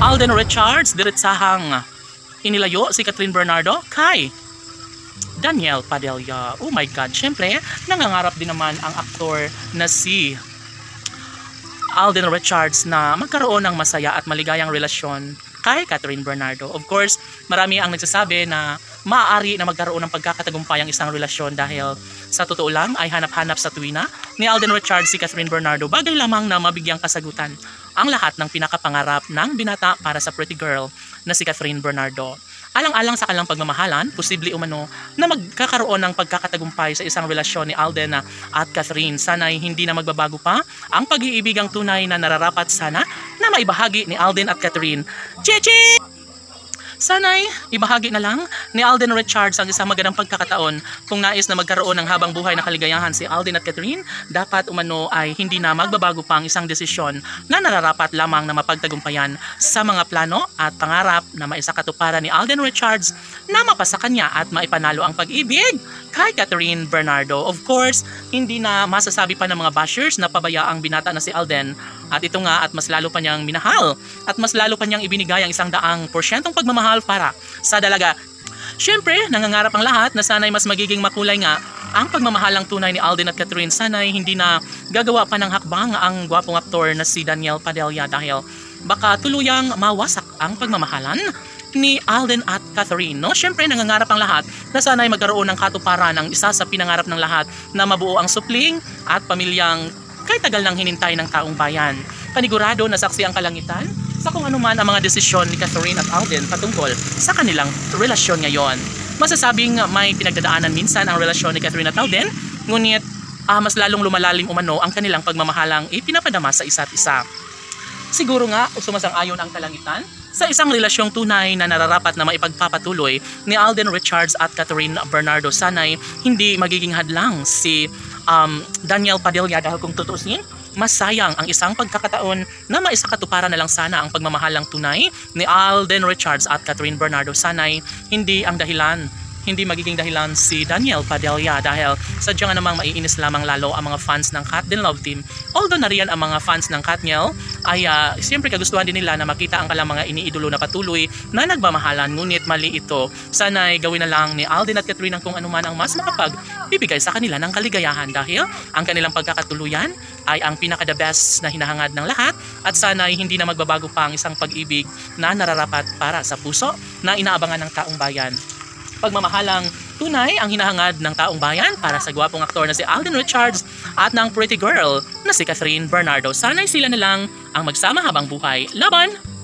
Alden Richards diretsahang inilayo si Catherine Bernardo kay Daniel Padilla. Oh my God, syempre nangangarap din naman ang aktor na si Alden Richards na magkaroon ng masaya at maligayang relasyon kay Catherine Bernardo. Of course, marami ang nagsasabi na maaari na magkaroon ng pagkakatagumpay ang isang relasyon dahil sa totoo lang ay hanap-hanap sa tuwina ni Alden Richards si Catherine Bernardo. Bagay lamang na mabigyang kasagutan ang lahat ng pinakapangarap ng binata para sa pretty girl na si Catherine Bernardo. Alang-alang sa kanilang pagmamahalan, posible umano na magkakaroon ng pagkakatagumpay sa isang relasyon ni Alden at Catherine. Sana'y hindi na magbabago pa ang pag-iibigang tunay na nararapat sana na maibahagi ni Alden at Catherine. Chichi! Sana'y ibahagi na lang ni Alden Richards ang isang magandang pagkakataon kung nais na magkaroon ng habang buhay na kaligayahan si Alden at Catherine. Dapat umano ay hindi na magbabago pa ang isang desisyon na nararapat lamang na mapagtagumpayan sa mga plano at pangarap na maisakatuparan ni Alden Richards na mapasa kanya at maipanalo ang pag-ibig kay Catherine Bernardo. Of course, hindi na masasabi pa ng mga bashers na pabayaang binata na si Alden at ito nga at mas lalo pa niyang minahal at mas lalo pa niyang ibinigay ang 100% pagmamahal para sa dalaga. Siyempre, nangangarap ang lahat na sana'y mas magiging makulay nga ang pagmamahalang tunay ni Alden at Catherine. Sana'y hindi na gagawa pa ng hakbang ang gwapong aktor na si Daniel Padilla dahil baka tuluyang mawasak ang pagmamahalan ni Alden at Catherine. No? Siyempre, nangangarap ang lahat na sana'y magkaroon ng katuparan ng isa sa pinangarap ng lahat na mabuo ang supling at pamilyang kay tagal nang hinintay ng taong bayan. Panigurado na saksi ang kalangitan sa kung ano man ang mga desisyon ni Catherine at Alden patungkol sa kanilang relasyon ngayon. Masasabing may pinagdadaanan minsan ang relasyon ni Catherine at Alden, ngunit mas lalong lumalalim umano ang kanilang pagmamahalang ipinapadama sa isa't isa. Siguro nga sumasang-ayon ang kalangitan sa isang relasyong tunay na nararapat na maipagpapatuloy ni Alden Richards at Catherine Bernardo. Sana'y hindi magiging hadlang si Daniel Padilla dahil kung tutuusin, masayang ang isang pagkakataon na maisakatuparan na lang sana ang pagmamahalang tunay ni Alden Richards at Catherine Bernardo. Sana'y hindi magiging dahilan si Daniel Padilla dahil sadyang nga namang maiinis lamang lalo ang mga fans ng Katniel Love Team. Although nariyan ang mga fans ng Katniel ay siyempre kagustuhan din nila na makita ang kanilang mga iniidolo na patuloy na nagmamahalan, ngunit mali ito. Sana'y gawin na lang ni Alden at Catherine ang kung anuman ang mas makapag-bibigay sa kanila ng kaligayahan dahil ang kanilang pagkakatuluyan ay ang pinaka-the best na hinahangad ng lahat at sana'y hindi na magbabago pa ang isang pag-ibig na nararapat para sa puso na inaabangan ng taong bayan. Pagmamahalang tunay ang hinahangad ng taong bayan para sa gwapong aktor na si Alden Richards at ng pretty girl na si Catherine Bernardo. Sana'y sila na lang ang magsama habang buhay. Laban!